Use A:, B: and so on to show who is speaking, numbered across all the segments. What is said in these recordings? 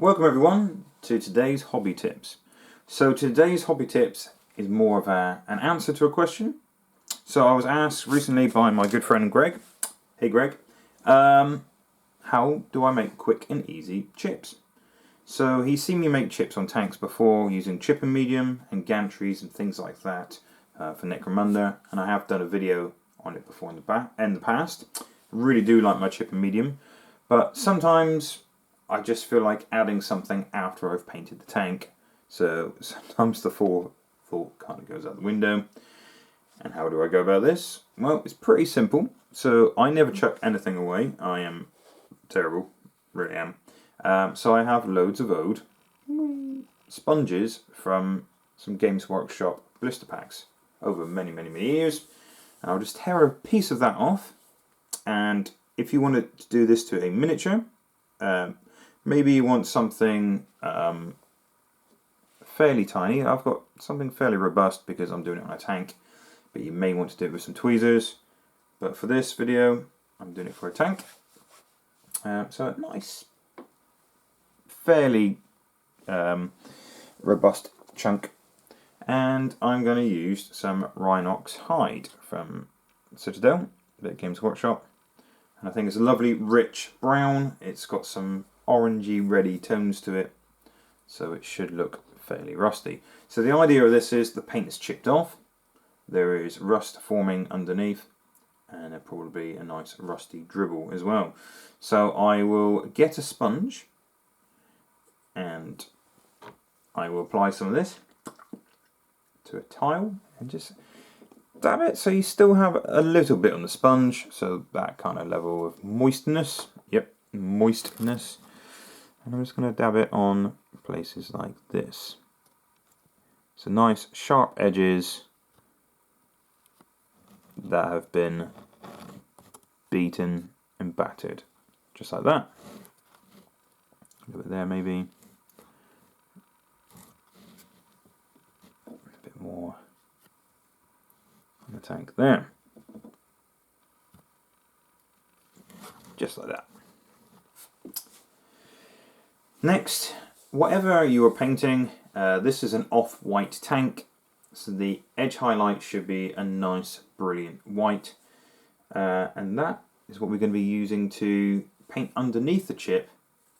A: Welcome everyone to today's hobby tips. So today's hobby tips is more of an answer to a question. So I was asked recently by my good friend Greg. Hey Greg, how do I make quick and easy chips? So he's seen me make chips on tanks before using chip and medium and gantries and things like that for Necromunda, and I have done a video on it before in the past. I really do like my chip and medium, but sometimes I just feel like adding something after I've painted the tank. So sometimes the thought kind of goes out the window. And how do I go about this? Well, it's pretty simple. So I never chuck anything away. I am terrible, really am. So I have loads of old sponges from some Games Workshop blister packs over many years. And I'll just tear a piece of that off. And if you wanted to do this to a miniature, maybe you want something fairly tiny. I've got something fairly robust because I'm doing it on a tank, but you may want to do it with some tweezers. But for this video, I'm doing it for a tank. So a nice, fairly robust chunk. And I'm going to use some Rhinox hide from Citadel, the Games Workshop. And I think it's a lovely rich brown. It's got some orangey reddy tones to it, so it should look fairly rusty. So the idea of this is the paint is chipped off, there is rust forming underneath, and there'll probably be a nice rusty dribble as well. So I will get a sponge and I will apply some of this to a tile and just dab it so you still have a little bit on the sponge, so that kind of level of moistness. Yep, moistness. And I'm just going to dab it on places like this. So nice sharp edges that have been beaten and battered, just like that. A little bit there maybe. A bit more on the tank there. Just like that. Next, whatever you are painting, this is an off-white tank, so the edge highlight should be a nice, brilliant white, and that is what we're going to be using to paint underneath the chip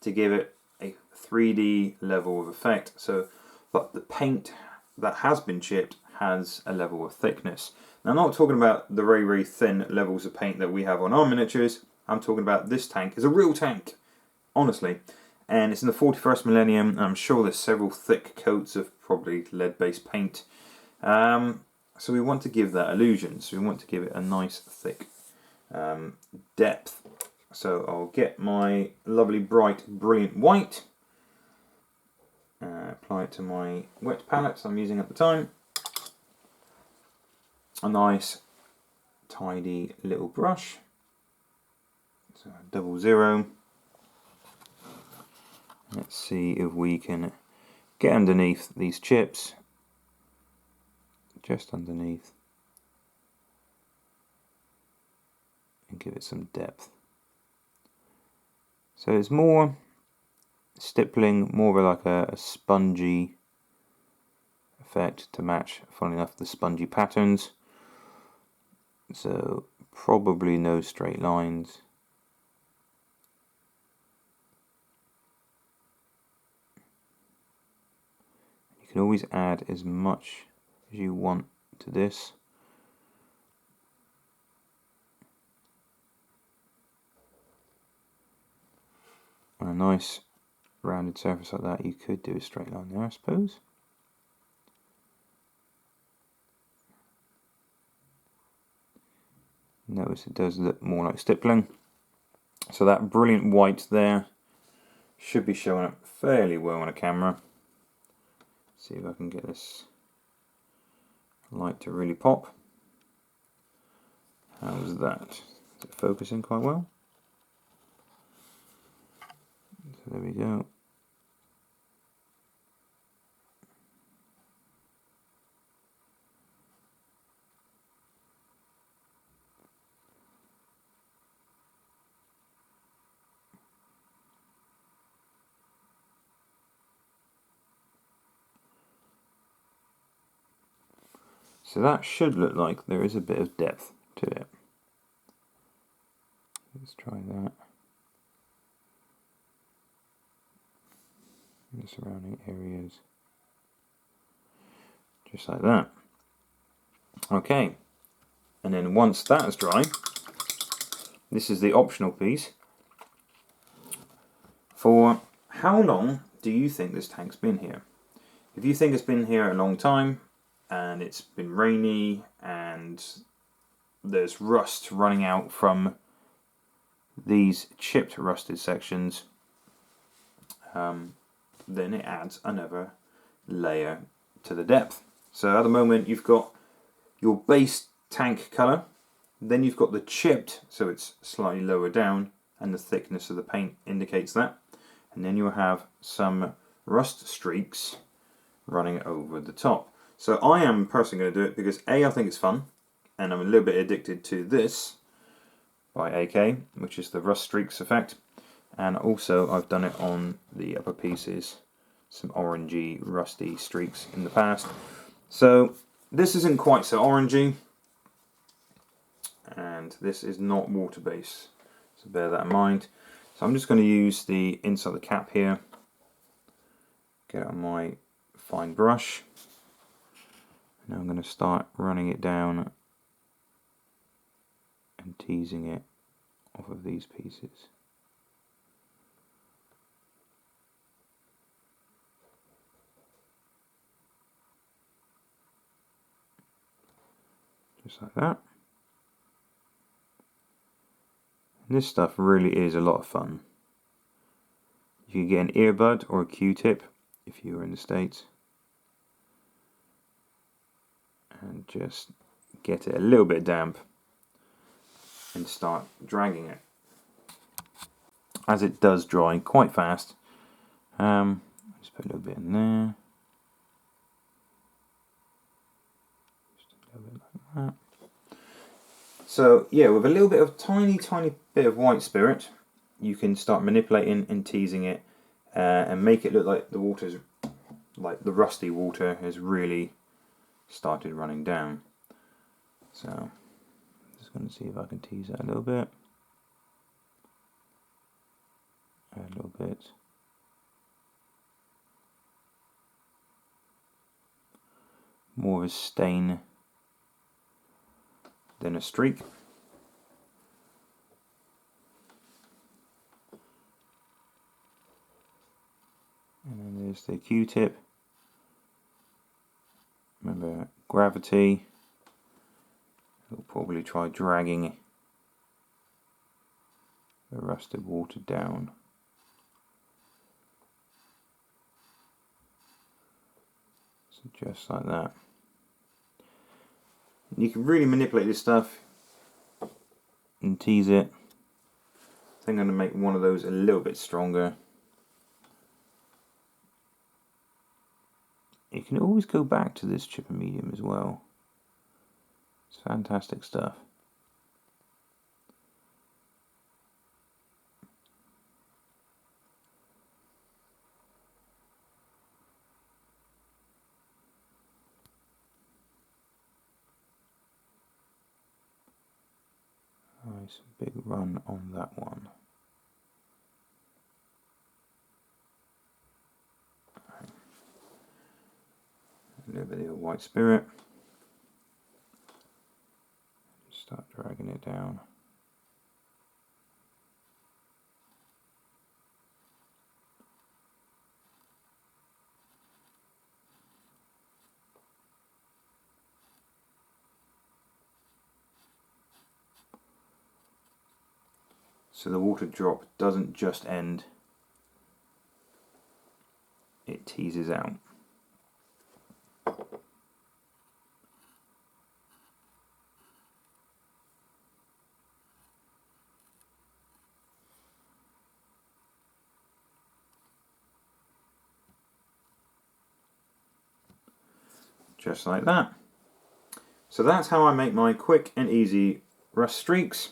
A: to give it a 3D level of effect, so that the paint that has been chipped has a level of thickness. Now, I'm not talking about the very thin levels of paint that we have on our miniatures. I'm talking about this tank is a real tank, honestly. And it's in the 41st millennium, and I'm sure there's several thick coats of probably lead-based paint. So we want to give that illusion, so we want to give it a nice thick depth. So I'll get my lovely bright brilliant white, apply it to my wet palette I'm using at the time. A nice tidy little brush, so 00. Let's see if we can get underneath these chips, just underneath, and give it some depth. So it's more stippling, more of like a spongy effect to match, funnily enough, the spongy patterns. So probably no straight lines. You can always add as much as you want to this. On a nice rounded surface like that, you could do a straight line there, I suppose. Notice it does look more like stippling. So that brilliant white there should be showing up fairly well on a camera. See if I can get this light to really pop. How's that? Is it focusing quite well? So there we go. So that should look like there is a bit of depth to it. Let's try that. In the surrounding areas. Just like that. Okay. And then once that is dry, this is the optional piece. For how long do you think this tank's been here? If you think it's been here a long time, and it's been rainy, and there's rust running out from these chipped rusted sections, then it adds another layer to the depth. So at the moment you've got your base tank colour, then you've got the chipped, so it's slightly lower down, and the thickness of the paint indicates that. And then you'll have some rust streaks running over the top. So I am personally going to do it because A, I think it's fun, and I'm a little bit addicted to this by AK, which is the rust streaks effect. And also I've done it on the upper pieces, some orangey, rusty streaks in the past. So this isn't quite so orangey, and this is not water-based, so bear that in mind. So I'm just going to use the inside of the cap here, get it on my fine brush. Now I'm going to start running it down and teasing it off of these pieces. Just like that. And this stuff really is a lot of fun. You can get an earbud or a Q-tip if you were in the States, and just get it a little bit damp and start dragging it. As it does dry quite fast, just put a little bit in there, just a little bit like that. So yeah, with a little bit of tiny bit of white spirit, you can start manipulating and teasing it, and make it look like the water's, like the rusty water has really started running down. So I'm just going to see if I can tease that a little bit. Add a little bit. More of a stain than a streak. And then there's the Q-tip. Remember, gravity. We'll probably try dragging the rusted water down. So just like that. You can really manipulate this stuff and tease it. I think I'm going to make one of those a little bit stronger. You can always go back to this chipper medium as well. It's fantastic stuff. Nice big run on that one. A little bit of white spirit. Start dragging it down. So the water drop doesn't just end, it teases out. Just like that. So that's how I make my quick and easy rust streaks.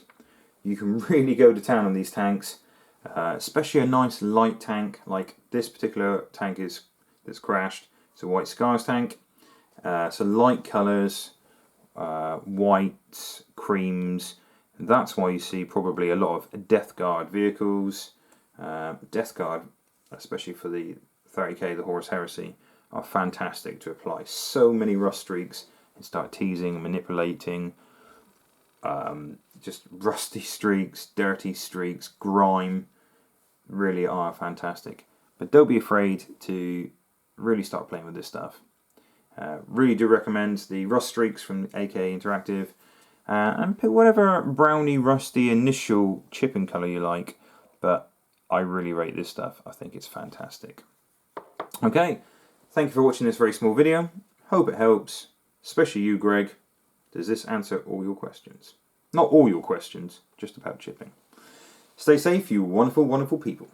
A: You can really go to town on these tanks, especially a nice light tank like this particular tank that's crashed. It's a White Scars tank. So light colours, whites, creams. And that's why you see probably a lot of Death Guard vehicles. Death Guard, especially for the 30k, the Horus Heresy, are fantastic to apply. So many rust streaks and start teasing, manipulating. Just rusty streaks, dirty streaks, grime, really are fantastic. But don't be afraid to really start playing with this stuff. Really do recommend the rust streaks from AKA Interactive, and pick whatever browny, rusty initial chipping colour you like, but I really rate this stuff. I think it's fantastic. Okay, thank you for watching this very small video. Hope it helps, especially you, Greg. Does this answer all your questions? Not all your questions, just about chipping. Stay safe, you wonderful, wonderful people.